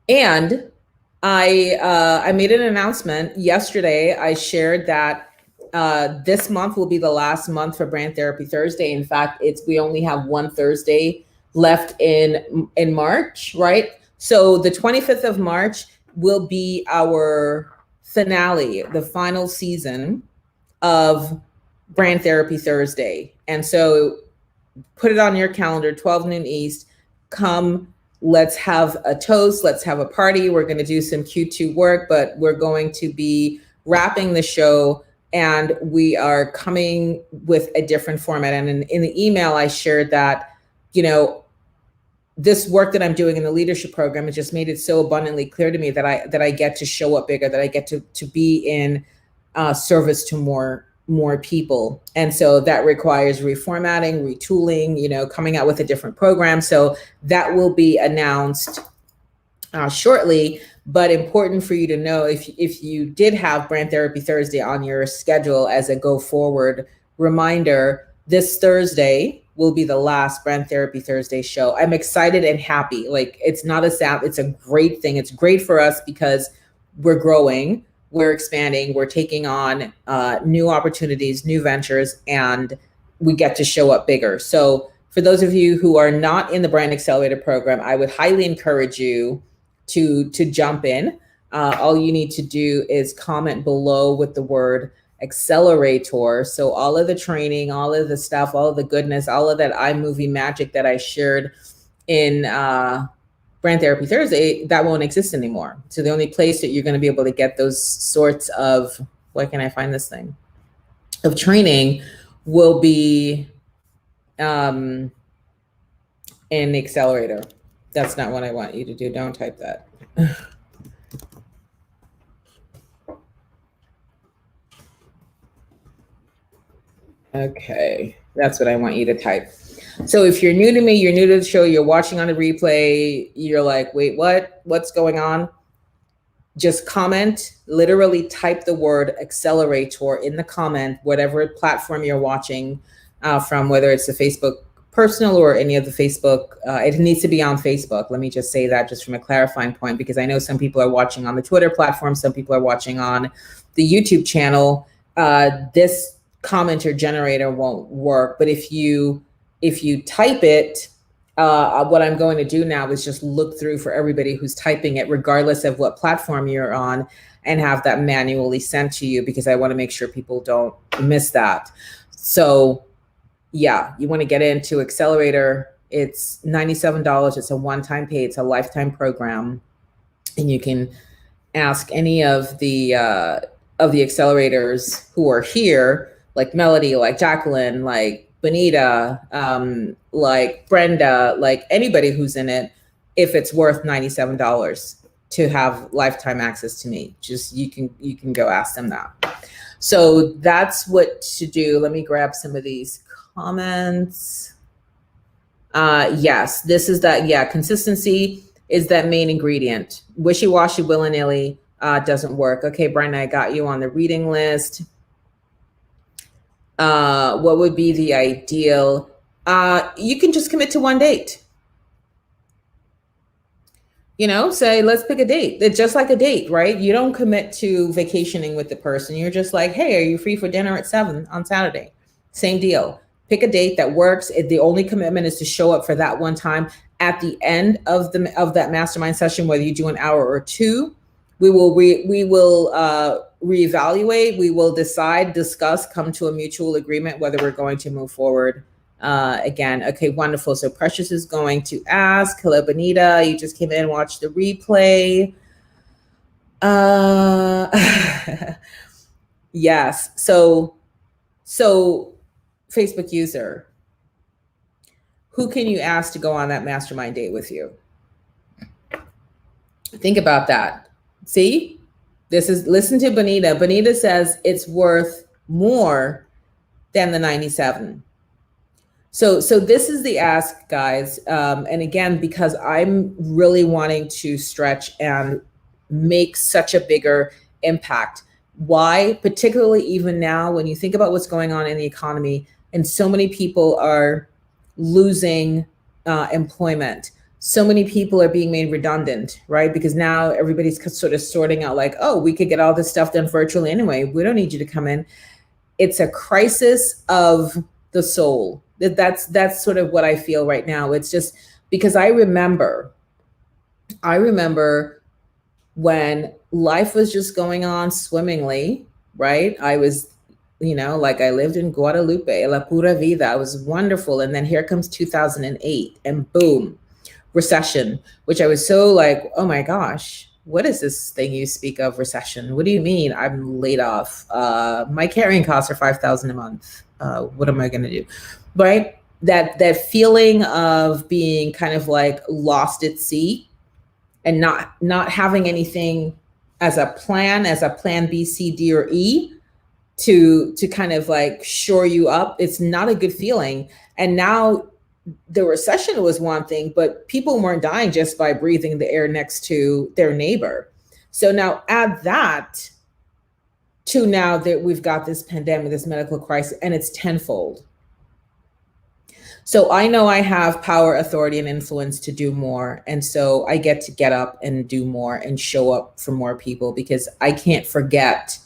And I made an announcement yesterday. I shared that this month will be the last month for Brand Therapy Thursday. In fact, we only have one Thursday left in March, right? So the 25th of March will be our finale, the final season of Brand Therapy Thursday. And so put it on your calendar, 12 noon East. Come, let's have a toast, let's have a party. We're going to do some Q2 work, but we're going to be wrapping the show, and we are coming with a different format. And in the email, I shared that, this work that I'm doing in the leadership program, it just made it so abundantly clear to me that I get to show up bigger, that I get to be in service to more people. And so that requires reformatting, retooling, coming out with a different program. So that will be announced shortly, but important for you to know, if you did have Brand Therapy Thursday on your schedule as a go forward reminder, this Thursday will be the last Brand Therapy Thursday show. I'm excited and happy. Like, it's not a sad, it's a great thing. It's great for us because we're growing, we're expanding, we're taking on new opportunities, new ventures, and we get to show up bigger. So for those of you who are not in the Brand Accelerator program, I would highly encourage you to jump in. All you need to do is comment below with the word accelerator. So all of the training, all of the stuff, all of the goodness, all of that iMovie magic that I shared in Brand Therapy Thursday, that won't exist anymore. So the only place that you're going to be able to get those sorts of, where can I find this thing, of training will be in the accelerator. That's not what I want you to do. Don't type that. Okay, that's what I want you to type. So if you're new to me, you're new to the show, you're watching on the replay, you're like, wait, what's going on? Just comment, literally type the word accelerator in the comment, whatever platform you're watching from, whether it's the Facebook personal or any of the Facebook, it needs to be on Facebook. Let me just say that just from a clarifying point, because I know some people are watching on the Twitter platform, some people are watching on the YouTube channel. This commenter generator won't work, but if you type it, what I'm going to do now is just look through for everybody who's typing it, regardless of what platform you're on, and have that manually sent to you, because I want to make sure people don't miss that. So yeah, you want to get into Accelerator. It's $97. It's a one-time pay. It's a lifetime program, and you can ask any of the accelerators who are here, like Melody, like Jacqueline, like Benita, like Brenda, like anybody who's in it, if it's worth $97 to have lifetime access to me. Just you can go ask them that. So that's what to do. Let me grab some of these comments. Yes, this is that. Yeah, consistency is that main ingredient. Wishy-washy, willy-nilly doesn't work. Okay, Brian, I got you on the reading list. What would be the ideal? You can just commit to one date. Say, let's pick a date. It's just like a date, right? You don't commit to vacationing with the person. You're just like, hey, are you free for dinner at 7 on Saturday? Same deal. Pick a date that works. The only commitment is to show up for that one time. At the end of that mastermind session, whether you do an hour or two, we will reevaluate. We will decide, discuss, come to a mutual agreement whether we're going to move forward again. Okay, wonderful. So Precious is going to ask. Hello, Benita. You just came in, watched the replay. Yes. So Facebook user, who can you ask to go on that mastermind date with you? Think about that. See, listen to Benita. Benita says it's worth more than the 97. So this is the ask, guys. And again, because I'm really wanting to stretch and make such a bigger impact. Why? Particularly even now, when you think about what's going on in the economy, and so many people are losing employment. So many people are being made redundant, right? Because now everybody's sort of sorting out like, oh, we could get all this stuff done virtually anyway. We don't need you to come in. it's a crisis of the soul. That's sort of what I feel right now. It's just because I remember when life was just going on swimmingly, right? I was, like I lived in Guadalupe, La Pura Vida. It was wonderful. And then here comes 2008 and boom, recession, which I was so like, oh my gosh, what is this thing you speak of, recession? What do you mean I'm laid off? My carrying costs are $5,000 a month. What am I going to do? Right? That feeling of being kind of like lost at sea and not having anything as a plan B, C, D, or E to kind of like shore you up. It's not a good feeling. And now the recession was one thing, but people weren't dying just by breathing the air next to their neighbor. So now add that to now that we've got this pandemic, this medical crisis, and it's tenfold. So I know I have power, authority, and influence to do more. And so I get to get up and do more and show up for more people, because I can't forget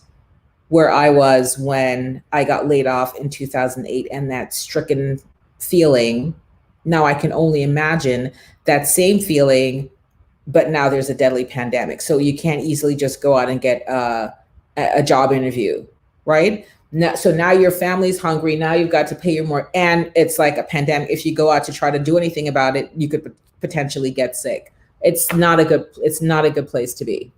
where I was when I got laid off in 2008 and that stricken feeling. Now I can only imagine that same feeling, but now there's a deadly pandemic. So you can't easily just go out and get a job interview, right? So now your family's hungry. Now you've got to pay your more, and it's like a pandemic. If you go out to try to do anything about it, you could potentially get sick. It's not a good place to be.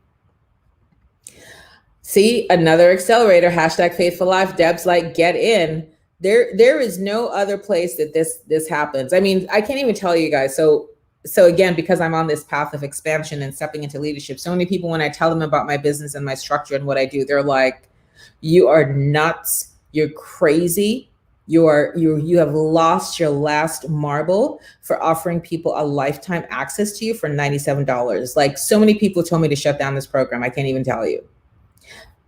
See, another accelerator, hashtag faithful life. Deb's like, get in. There is no other place that this happens. I mean, I can't even tell you guys. So again, because I'm on this path of expansion and stepping into leadership, so many people, when I tell them about my business and my structure and what I do, they're like, you are nuts. You're crazy. You have lost your last marble for offering people a lifetime access to you for $97. Like, so many people told me to shut down this program. I can't even tell you.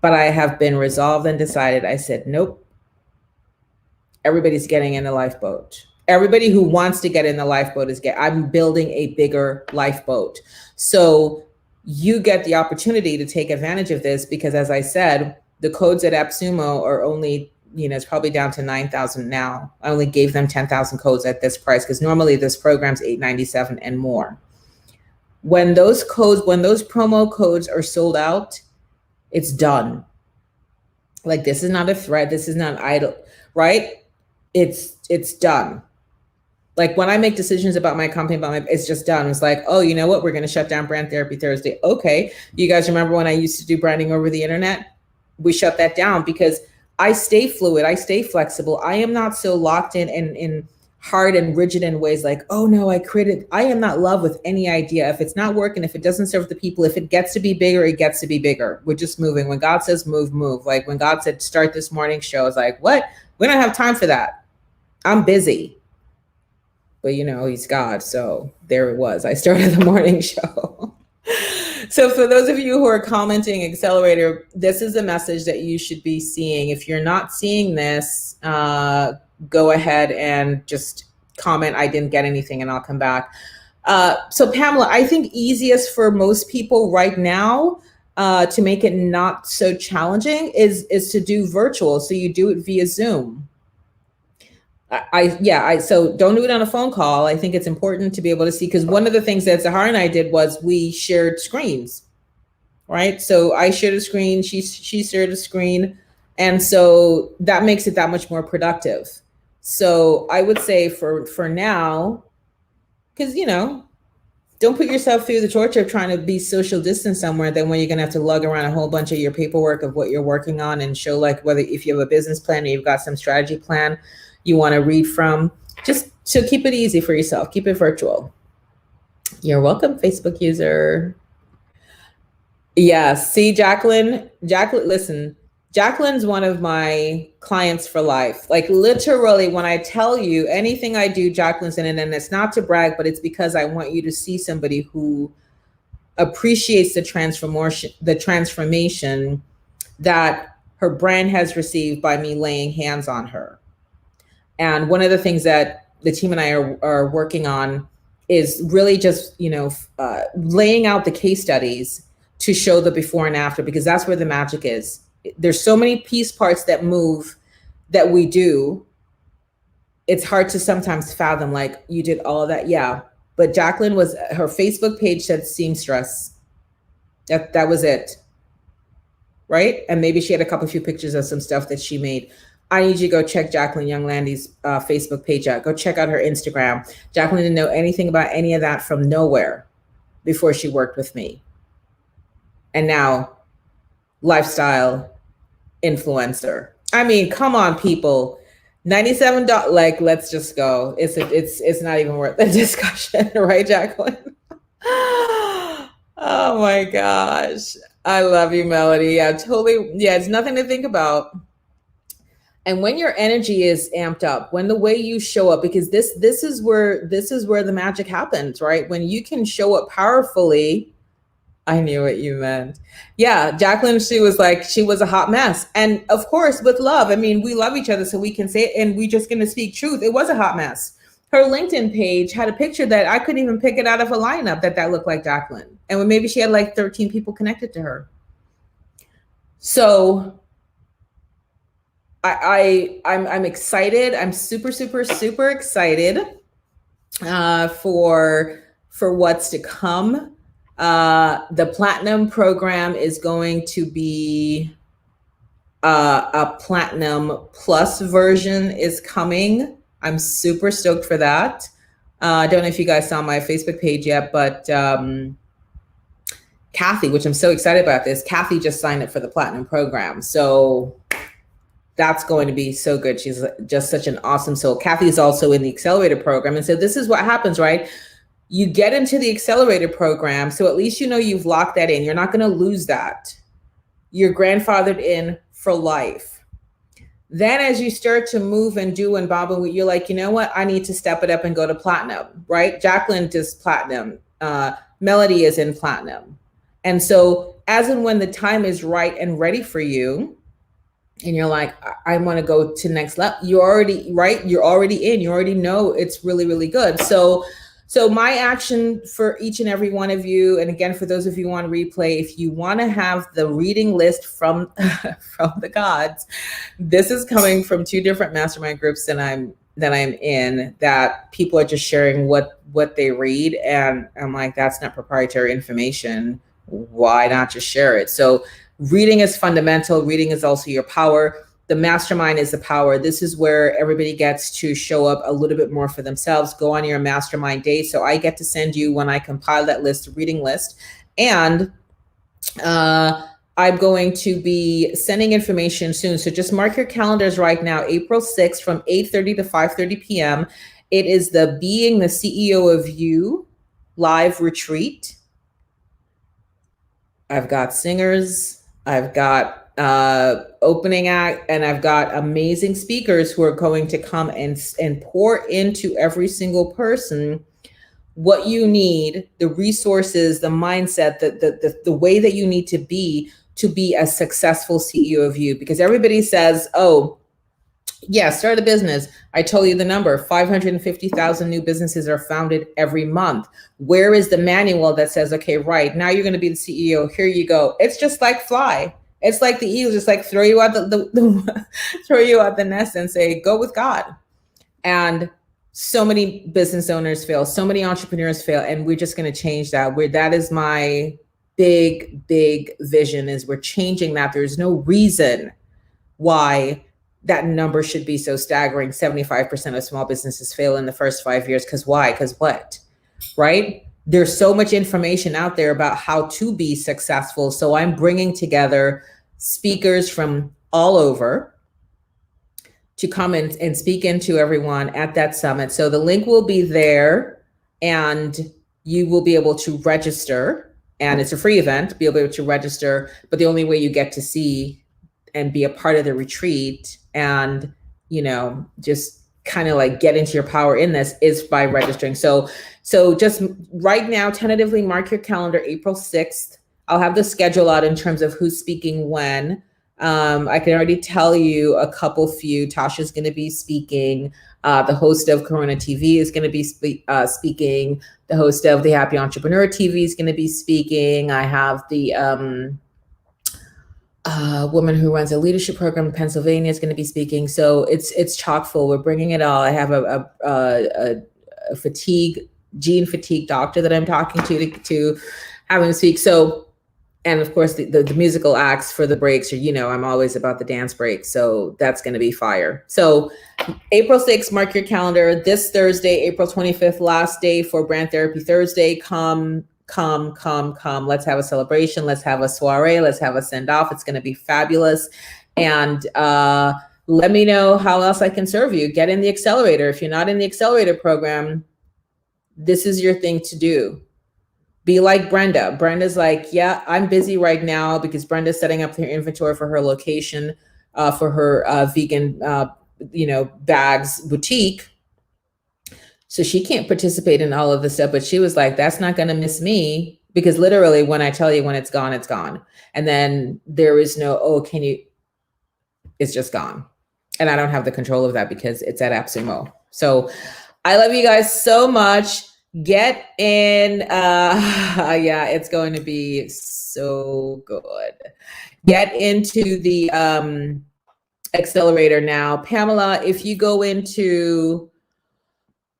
But I have been resolved and decided. I said, nope. Everybody's getting in the lifeboat. Everybody who wants to get in the lifeboat I'm building a bigger lifeboat. So you get the opportunity to take advantage of this, because as I said, the codes at AppSumo are only, it's probably down to 9,000 now. I only gave them 10,000 codes at this price, because normally this program's $897 and more. When those promo codes are sold out, it's done. Like, this is not a threat. This is not idle, right? It's done. Like, when I make decisions about my company, it's just done. It's like, oh, you know what? We're going to shut down Brand Therapy Thursday. Okay. You guys remember when I used to do branding over the internet? We shut that down because I stay fluid. I stay flexible. I am not so locked in hard and rigid in ways like, oh no, I am not in love with any idea. If it's not working, if it doesn't serve the people, if it gets to be bigger, it gets to be bigger. We're just moving. When God says move, move. Like when God said start this morning show, I was like, what? We don't have time for that. I'm busy. But he's God. So there it was. I started the morning show. So for those of you who are commenting Accelerator, this is a message that you should be seeing. If you're not seeing this, go ahead and just comment, I didn't get anything, and I'll come back. So Pamela, I think easiest for most people right now to make it not so challenging is to do virtual. So you do it via Zoom. So don't do it on a phone call. I think it's important to be able to see, because one of the things that Zahara and I did was we shared screens, right? So I shared a screen, she shared a screen. And so that makes it that much more productive. So I would say for now, because, don't put yourself through the torture of trying to be social distance somewhere, then when you're going to have to lug around a whole bunch of your paperwork of what you're working on and show, like, whether if you have a business plan or you've got some strategy plan you want to read from, just so keep it easy for yourself. Keep it virtual. You're welcome, Facebook user. Yeah, see, Jacqueline, listen, Jacqueline's one of my clients for life. Like, literally, when I tell you anything I do, Jacqueline's in it. And it's not to brag, but it's because I want you to see somebody who appreciates the transformation that her brand has received by me laying hands on her. And one of the things that the team and I are working on is really just, laying out the case studies to show the before and after, because that's where the magic is. There's so many piece parts that move that we do, it's hard to sometimes fathom, like, you did all of that. Yeah. But Jacqueline was, her Facebook page said seamstress. That was it. Right. And maybe she had a few pictures of some stuff that she made. I need you to go check Jacqueline Young Landy's Facebook page out. Go check out her Instagram. Jacqueline didn't know anything about any of that from nowhere before she worked with me. And now, lifestyle influencer. I mean, come on, people. $97, like, let's just go. It's not even worth the discussion, right, Jacqueline? Oh my gosh. I love you, Melody. Yeah, totally. Yeah, it's nothing to think about. And when your energy is amped up, when the way you show up, because this is where the magic happens, right? When you can show up powerfully. I knew what you meant. Yeah, Jacqueline, she was a hot mess. And of course, with love, I mean, we love each other, so we can say it, and we just gonna speak truth. It was a hot mess. Her LinkedIn page had a picture that I couldn't even pick it out of a lineup that looked like Jacqueline. And when maybe she had like 13 people connected to her. So I'm excited. I'm super, super, super excited for what's to come. The Platinum program is going to be a Platinum Plus version is coming. I'm super stoked for that. I don't know if you guys saw my Facebook page yet, but Kathy, which I'm so excited about this, Kathy just signed up for the Platinum program. So that's going to be so good. She's just such an awesome soul. Kathy is also in the Accelerator program. And so this is what happens, right? You get into the Accelerator program, so at least you know you've locked that in. You're not going to lose that. You're grandfathered in for life. Then as you start to move and do and bob, and you're like, you know what? I need to step it up and go to Platinum, right? Jacqueline does Platinum. Melody is in Platinum. And so as and when the time is right and ready for you, and you're like, I want to go to next level, you're already right. You're already in. You already know it's really, really good. So my action for each and every one of you, and again, for those of you on replay, if you want to have the reading list from the gods, this is coming from 2 different mastermind groups that I'm in, that people are just sharing what they read. And I'm like, that's not proprietary information. Why not just share it? So reading is fundamental. Reading is also your power. The mastermind is the power. This is where everybody gets to show up a little bit more for themselves. Go on your mastermind day. So I get to send you, when I compile that list, a reading list. And I'm going to be sending information soon. So just mark your calendars right now, April 6th from 8:30 to 5:30 p.m. It is the Being the CEO of You live retreat. I've got singers, I've got opening act, and I've got amazing speakers who are going to come and pour into every single person what you need, the resources, the mindset, the way that you need to be a successful CEO of you. Because everybody says, oh, yeah, start a business. I told you the number, 550,000 new businesses are founded every month. Where is the manual that says, okay, right, now you're going to be the CEO. Here you go. It's just like fly. It's like the eagle, just like throw you out throw you out the nest and say, go with God. And so many business owners fail. So many entrepreneurs fail. And we're just going to change that. That is my big vision, is we're changing that. There's no reason why that number should be so staggering. 75% of small businesses fail in the first 5 years. Because why? Because what? Right? There's so much information out there about how to be successful. So I'm bringing together speakers from all over to come and speak into everyone at that summit. So the link will be there, and you will be able to register. And it's a free event, be able to register. But the only way you get to see and be a part of the retreat and, just kind of like get into your power in this is by registering. So just right now, tentatively mark your calendar, April 6th. I'll have the schedule out in terms of who's speaking when. I can already tell you a few. Tasha's going to be speaking. The host of Corona TV is going to be speaking. The host of the Happy Entrepreneur TV is going to be speaking. I have the woman who runs a leadership program in Pennsylvania is going to be speaking. So it's chock full. We're bringing it all. I have a gene fatigue doctor that I'm talking to have him speak. So, and of course the musical acts for the breaks are, I'm always about the dance break. So that's going to be fire. So April 6th, mark your calendar. This Thursday, April 25th, last day for Brand Therapy Thursday. Come. Let's have a celebration. Let's have a soiree. Let's have a send off. It's going to be fabulous. And let me know how else I can serve you. Get in the accelerator. If you're not in the accelerator program, this is your thing to do. Be like Brenda. Brenda's like, yeah, I'm busy right now because Brenda's setting up her inventory for her location, for her vegan, bags boutique. So she can't participate in all of this stuff, but she was like, that's not going to miss me, because literally when I tell you when it's gone, it's gone. And then there is no, it's just gone. And I don't have the control of that because it's at AppSumo. So I love you guys so much. Get in. Yeah, it's going to be so good. Get into the accelerator now. Pamela, if you go into,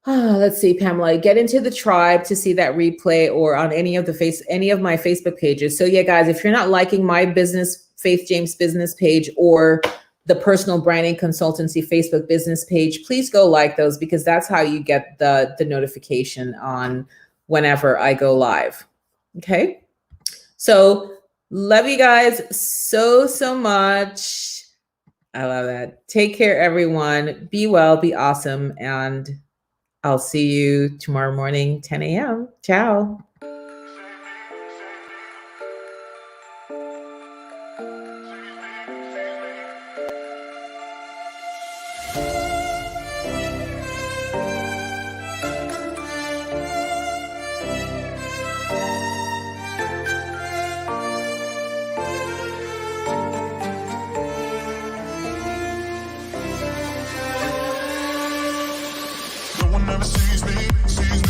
let's see, Pamela, get into the tribe to see that replay or on any of my Facebook pages. So yeah, guys, if you're not liking my business, Faith James business page, or the Personal Branding Consultancy Facebook business page, please go like those, because that's how you get the notification on whenever I go live. Okay. So love you guys so much. I love that. Take care, everyone. Be well, be awesome. And I'll see you tomorrow morning, 10 a.m. Ciao. No one ever sees me.